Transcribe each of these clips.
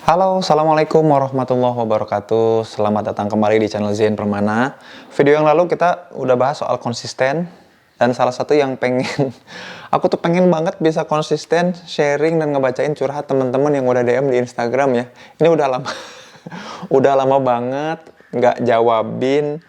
Halo, Assalamualaikum warahmatullahi wabarakatuh. Selamat datang kembali di channel Zain Permana. Video yang lalu kita udah bahas soal konsisten. Dan salah satu yang aku tuh pengen banget bisa konsisten sharing dan ngebacain curhat teman-teman yang udah DM di Instagram ya. Ini udah lama, udah lama banget nggak jawabin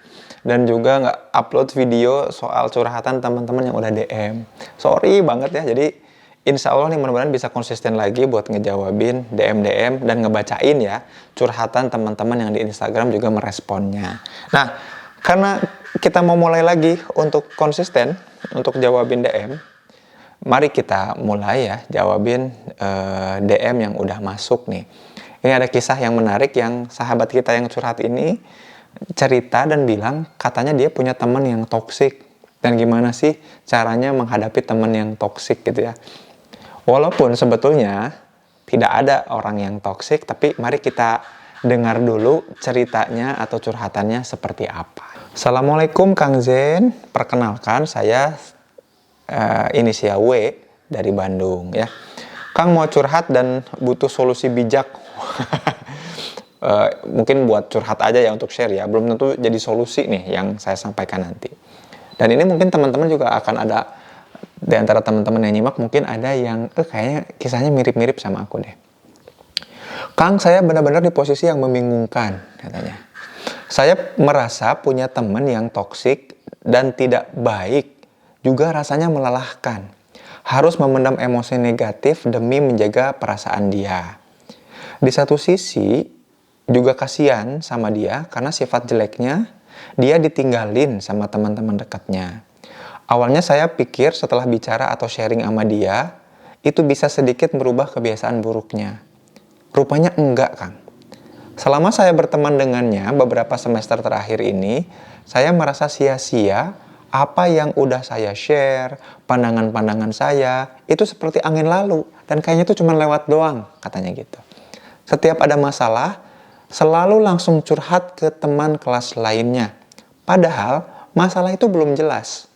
dan juga nggak upload video soal curhatan teman-teman yang udah DM. Sorry banget ya, jadi insya Allah nih mudah-mudahan bisa konsisten lagi buat ngejawabin DM-DM dan ngebacain ya curhatan teman-teman yang di Instagram juga meresponnya. Nah, karena kita mau mulai lagi untuk konsisten untuk jawabin DM, mari kita mulai ya jawabin DM yang udah masuk nih. Ini ada kisah yang menarik yang sahabat kita yang curhat ini cerita dan bilang katanya dia punya teman yang toksik dan gimana sih caranya menghadapi teman yang toksik gitu ya. Walaupun sebetulnya tidak ada orang yang toksik, tapi mari kita dengar dulu ceritanya atau curhatannya seperti apa. Assalamualaikum Kang Zen, perkenalkan saya inisial W dari Bandung ya. Kang mau curhat dan butuh solusi bijak. Mungkin buat curhat aja ya untuk share ya, belum tentu jadi solusi nih yang saya sampaikan nanti. Dan ini mungkin teman-teman juga akan ada di antara teman-teman yang nyimak, mungkin ada yang kayaknya kisahnya mirip-mirip sama aku deh. Kang, saya benar-benar di posisi yang membingungkan katanya. Saya merasa punya teman yang toksik dan tidak baik, juga rasanya melelahkan. Harus memendam emosi negatif demi menjaga perasaan dia. Di satu sisi juga kasihan sama dia karena sifat jeleknya dia ditinggalin sama teman-teman dekatnya. Awalnya saya pikir setelah bicara atau sharing sama dia, itu bisa sedikit merubah kebiasaan buruknya. Rupanya enggak, Kang. Selama saya berteman dengannya beberapa semester terakhir ini, saya merasa sia-sia apa yang udah saya share, pandangan-pandangan saya, itu seperti angin lalu. Dan kayaknya itu cuma lewat doang, katanya gitu. Setiap ada masalah, selalu langsung curhat ke teman kelas lainnya. Padahal masalah itu belum jelas.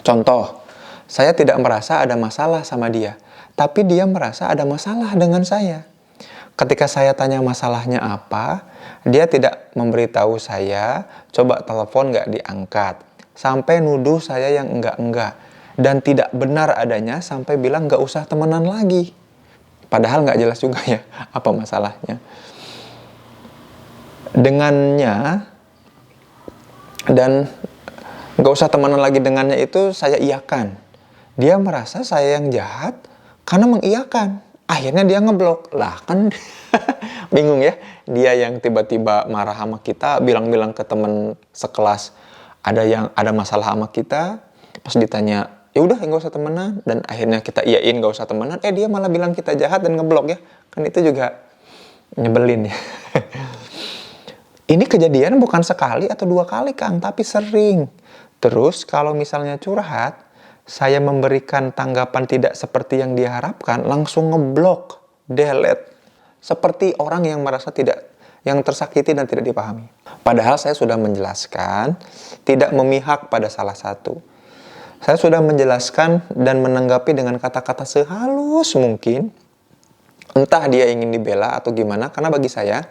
Contoh, saya tidak merasa ada masalah sama dia, tapi dia merasa ada masalah dengan saya. Ketika saya tanya masalahnya apa, dia tidak memberitahu saya, coba telepon gak diangkat, sampai nuduh saya yang enggak-enggak, dan tidak benar adanya sampai bilang gak usah temenan lagi. Padahal gak jelas juga ya apa masalahnya. Dengannya, dan gak usah temenan lagi dengannya itu saya iyakan. Dia merasa saya yang jahat karena mengiyakan. Akhirnya dia ngeblok. Lah kan bingung ya. Dia yang tiba-tiba marah sama kita, bilang-bilang ke temen sekelas ada masalah sama kita. Pas ditanya, ya udah gak usah temenan. Dan akhirnya kita iyain gak usah temenan. Dia malah bilang kita jahat dan ngeblok ya. Kan itu juga nyebelin ya. Ini kejadian bukan sekali atau dua kali Kang, tapi sering. Terus kalau misalnya curhat, saya memberikan tanggapan tidak seperti yang diharapkan, langsung ngeblok, delete. Seperti orang yang merasa yang tersakiti dan tidak dipahami. Padahal saya sudah menjelaskan, tidak memihak pada salah satu. Saya sudah menjelaskan dan menanggapi dengan kata-kata sehalus mungkin. Entah dia ingin dibela atau gimana, karena bagi saya,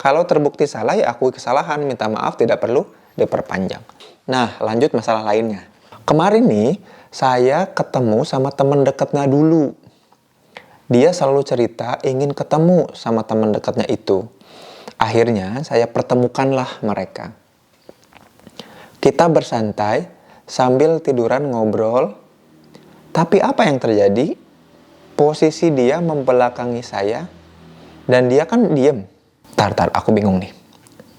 kalau terbukti salah ya akui kesalahan, minta maaf, tidak perlu diperpanjang. Nah, lanjut masalah lainnya. Kemarin nih, saya ketemu sama teman dekatnya dulu. Dia selalu cerita ingin ketemu sama teman dekatnya itu. Akhirnya, saya pertemukanlah mereka. Kita bersantai sambil tiduran ngobrol. Tapi apa yang terjadi? Posisi dia membelakangi saya dan dia kan diem. Tar, aku bingung nih.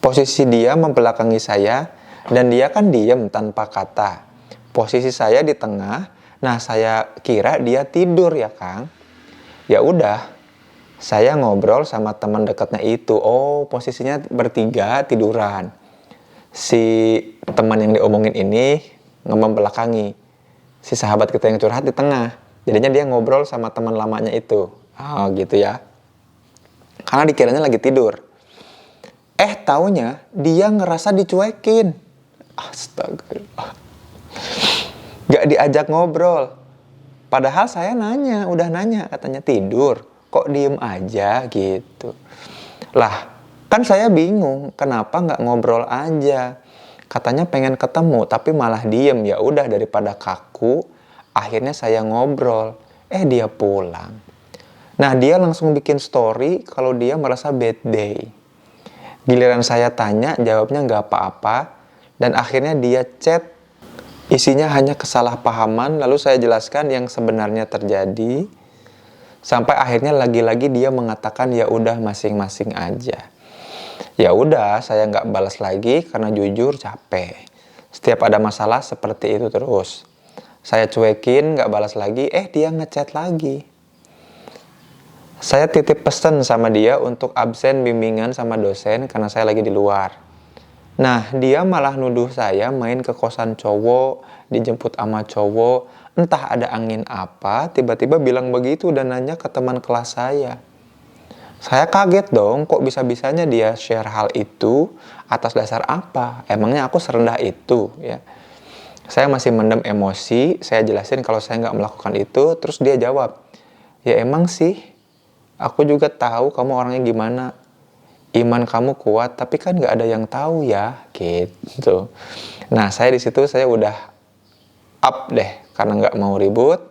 Posisi dia membelakangi saya dan dia kan diem tanpa kata. Posisi saya di tengah. Nah, saya kira dia tidur ya, Kang. Ya udah, saya ngobrol sama teman dekatnya itu. Oh, posisinya bertiga tiduran. Si teman yang diomongin ini membelakangi. Si sahabat kita yang curhat di tengah. Jadinya dia ngobrol sama teman lamanya itu. Oh, gitu ya. Karena dikiranya lagi tidur. Taunya dia ngerasa dicuekin. Astagfirullah. Gak diajak ngobrol. Padahal saya udah nanya, katanya tidur. kok diem aja gitu. Lah, kan saya bingung, kenapa nggak ngobrol aja? Katanya pengen ketemu, tapi malah diem. Ya udah, daripada kaku, akhirnya saya ngobrol. Dia pulang. Nah, dia langsung bikin story kalau dia merasa bad day. Giliran saya tanya, jawabnya nggak apa-apa. Dan akhirnya dia chat, isinya hanya kesalahpahaman. Lalu saya jelaskan yang sebenarnya terjadi. Sampai akhirnya lagi-lagi dia mengatakan ya udah masing-masing aja. Ya udah, saya nggak balas lagi karena jujur capek. Setiap ada masalah seperti itu terus. Saya cuekin, nggak balas lagi. Dia ngechat lagi. Saya titip pesan sama dia untuk absen bimbingan sama dosen karena saya lagi di luar. Nah, dia malah nuduh saya main ke kosan cowok, dijemput sama cowok. Entah ada angin apa, tiba-tiba bilang begitu dan nanya ke teman kelas saya. Saya kaget dong, kok bisa-bisanya dia share hal itu, atas dasar apa? Emangnya aku serendah itu, ya? Saya masih mendem emosi, saya jelasin kalau saya nggak melakukan itu, terus dia jawab, ya emang sih, aku juga tahu kamu orangnya gimana. Iman kamu kuat, tapi kan nggak ada yang tahu ya, gitu. Nah, saya di situ saya udah up deh, karena nggak mau ribut.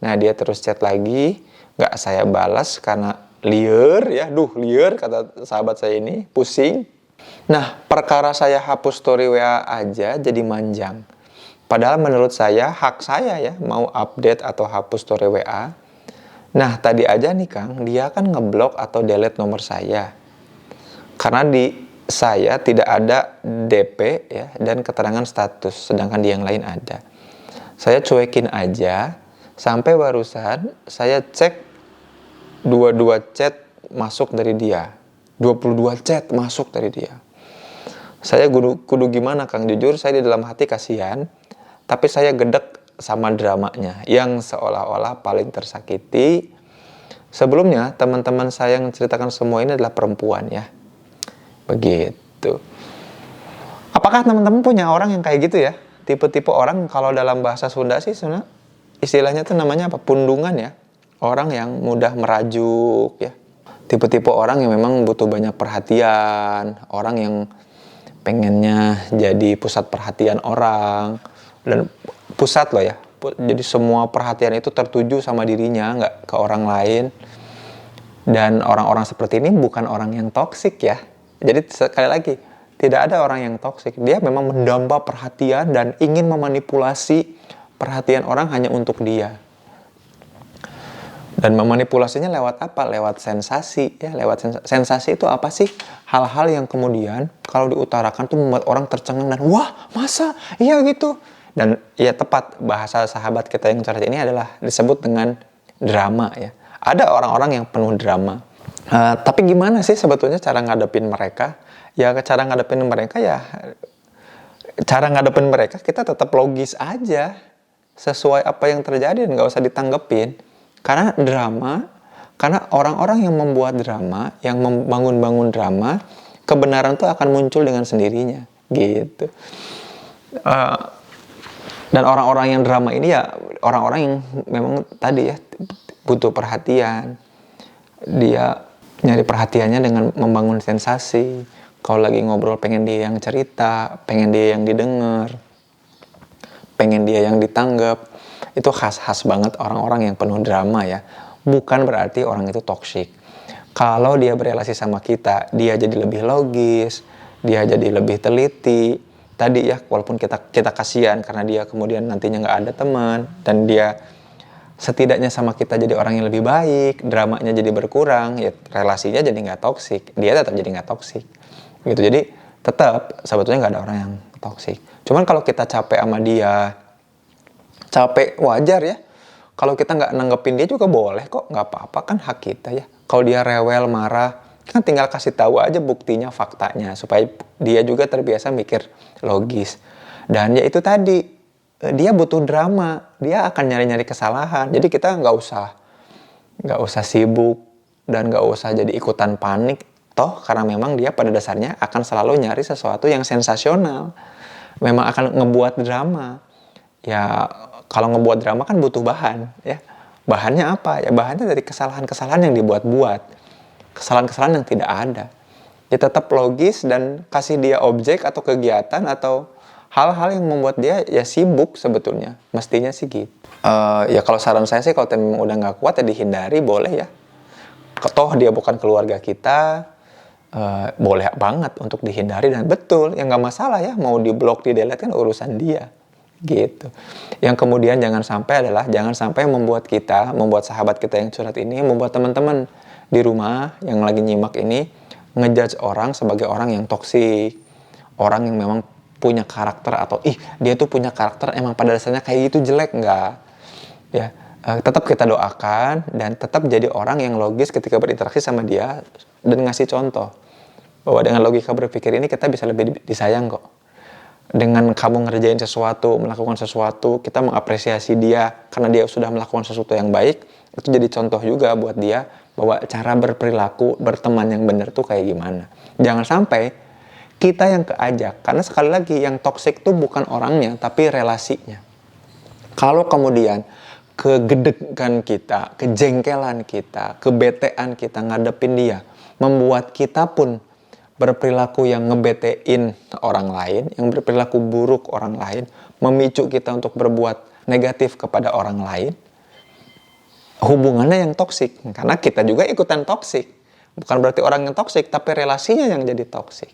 Nah, dia terus chat lagi, nggak saya balas karena liar ya, liar kata sahabat saya ini, pusing. Nah, perkara saya hapus story WA aja jadi manjang. Padahal menurut saya, hak saya ya, mau update atau hapus story WA. Nah, tadi aja nih Kang, dia kan ngeblok atau delete nomor saya. Karena di saya tidak ada DP ya, dan keterangan status, sedangkan di yang lain ada. Saya cuekin aja, sampai barusan saya cek 22 chat masuk dari dia. 22 chat masuk dari dia. Saya kudu gimana Kang? Jujur saya di dalam hati kasihan, tapi saya gedek sama dramanya yang seolah-olah paling tersakiti. Sebelumnya teman-teman saya yang menceritakan semua ini adalah perempuan ya. Begitu. Apakah teman-teman punya orang yang kayak gitu ya? Tipe-tipe orang, kalau dalam bahasa Sunda sih sebenarnya istilahnya tuh namanya apa? Pundungan ya. Orang yang mudah merajuk ya. Tipe-tipe orang yang memang butuh banyak perhatian, orang yang pengennya jadi pusat perhatian orang, dan pusat loh ya. Jadi semua perhatian itu tertuju sama dirinya, nggak ke orang lain. Dan orang-orang seperti ini bukan orang yang toksik ya. Jadi sekali lagi, tidak ada orang yang toksik. Dia memang mendamba perhatian dan ingin memanipulasi perhatian orang hanya untuk dia. Dan memanipulasinya lewat apa? Lewat sensasi ya, lewat sensasi itu apa sih? Hal-hal yang kemudian kalau diutarakan tuh membuat orang tercengang dan wah, masa? Iya gitu. Dan ya tepat, bahasa sahabat kita yang cerita ini adalah disebut dengan drama ya. Ada orang-orang yang penuh drama. Tapi gimana sih sebetulnya cara ngadepin mereka? Ya cara ngadepin mereka ya, cara ngadepin mereka kita tetap logis aja, sesuai apa yang terjadi dan nggak usah ditanggepin. Karena drama, karena orang-orang yang membuat drama, yang membangun-bangun drama, kebenaran tuh akan muncul dengan sendirinya, gitu. Dan orang-orang yang drama ini ya orang-orang yang memang tadi ya butuh perhatian. Dia nyari perhatiannya dengan membangun sensasi. Kalau lagi ngobrol pengen dia yang cerita, pengen dia yang didengar, pengen dia yang ditanggap. Itu khas-khas banget orang-orang yang penuh drama ya. Bukan berarti orang itu toksik. Kalau dia berelasi sama kita, dia jadi lebih logis, dia jadi lebih teliti. Tadi ya, walaupun kita kasihan karena dia kemudian nantinya nggak ada teman, dan dia setidaknya sama kita jadi orang yang lebih baik, dramanya jadi berkurang, ya relasinya jadi nggak toksik, dia tetap jadi nggak toksik. Gitu. Jadi tetap sebetulnya nggak ada orang yang toksik. Cuman kalau kita capek sama dia, capek wajar ya. Kalau kita nggak nanggepin dia juga boleh kok, nggak apa-apa, kan hak kita ya. Kalau dia rewel, marah, kan tinggal kasih tahu aja buktinya, faktanya, supaya dia juga terbiasa mikir logis. Dan ya itu tadi, dia butuh drama, dia akan nyari-nyari kesalahan. Jadi kita nggak usah sibuk dan nggak usah jadi ikutan panik. Toh karena memang dia pada dasarnya akan selalu nyari sesuatu yang sensasional. Memang akan ngebuat drama. Ya kalau ngebuat drama kan butuh bahan ya. Bahannya apa? Ya bahannya dari kesalahan-kesalahan yang dibuat-buat. Kesalahan-kesalahan yang tidak ada. Dia tetap logis dan kasih dia objek atau kegiatan atau hal-hal yang membuat dia ya sibuk sebetulnya. Mestinya sih gitu. Ya kalau saran saya sih kalau memang udah nggak kuat ya dihindari, boleh ya. Toh dia bukan keluarga kita, boleh banget untuk dihindari dan betul, ya nggak masalah ya. Mau di-block, di-delete kan urusan dia. Gitu. Yang kemudian jangan sampai membuat sahabat kita yang curhat ini, membuat teman-teman di rumah yang lagi nyimak ini ngejudge orang sebagai orang yang toksik, orang yang memang punya karakter atau dia tuh punya karakter emang pada dasarnya kayak gitu, jelek. Enggak ya. Tetap kita doakan dan tetap jadi orang yang logis ketika berinteraksi sama dia dan ngasih contoh bahwa dengan logika berpikir ini kita bisa lebih disayang kok. Dengan kamu ngerjain sesuatu, melakukan sesuatu, kita mengapresiasi dia karena dia sudah melakukan sesuatu yang baik, itu jadi contoh juga buat dia bahwa cara berperilaku, berteman yang benar tuh kayak gimana. Jangan sampai kita yang keajak, karena sekali lagi yang toksik tuh bukan orangnya, tapi relasinya. Kalau kemudian kegedekan kita, kejengkelan kita, kebetean kita ngadepin dia, membuat kita pun berperilaku yang ngebetein orang lain, yang berperilaku buruk orang lain, memicu kita untuk berbuat negatif kepada orang lain, hubungannya yang toksik. Karena kita juga ikutan toksik. Bukan berarti orang yang toksik, tapi relasinya yang jadi toksik.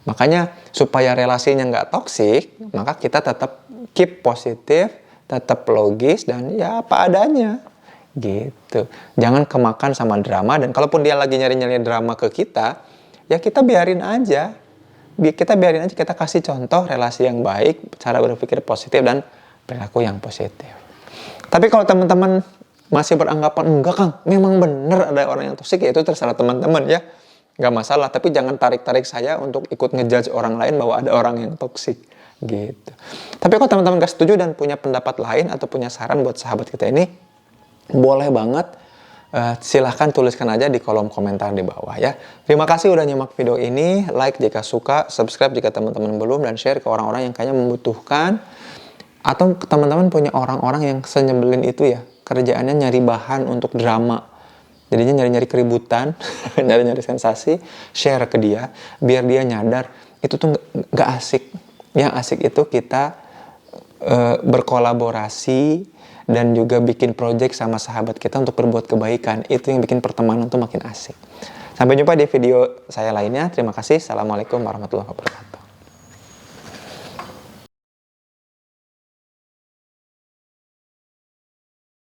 Makanya supaya relasinya nggak toksik, maka kita tetap keep positif, tetap logis, dan ya apa adanya. Gitu. Jangan kemakan sama drama, dan kalaupun dia lagi nyari-nyari drama ke kita, ya kita biarin aja. Kita kasih contoh relasi yang baik, cara berpikir positif, dan perilaku yang positif. Tapi kalau teman-teman masih beranggapan, enggak Kang, memang benar ada orang yang toksik, ya itu terserah teman-teman ya. Nggak masalah, tapi jangan tarik-tarik saya untuk ikut ngejudge orang lain bahwa ada orang yang toksik. Gitu. Tapi kalau teman-teman gak setuju dan punya pendapat lain atau punya saran buat sahabat kita ini, boleh banget. Silahkan tuliskan aja di kolom komentar di bawah ya. Terima kasih udah nyimak video ini. Like jika suka, subscribe jika teman-teman belum, dan share ke orang-orang yang kayaknya membutuhkan. Atau teman-teman punya orang-orang yang senyebelin itu ya, kerjaannya nyari bahan untuk drama, jadinya nyari-nyari keributan, nyari-nyari sensasi, share ke dia biar dia nyadar itu tuh nggak asik. Yang asik itu kita berkolaborasi dan juga bikin project sama sahabat kita untuk berbuat kebaikan. Itu yang bikin pertemanan tuh makin asik. Sampai jumpa di video saya lainnya. Terima kasih. Assalamualaikum warahmatullahi wabarakatuh.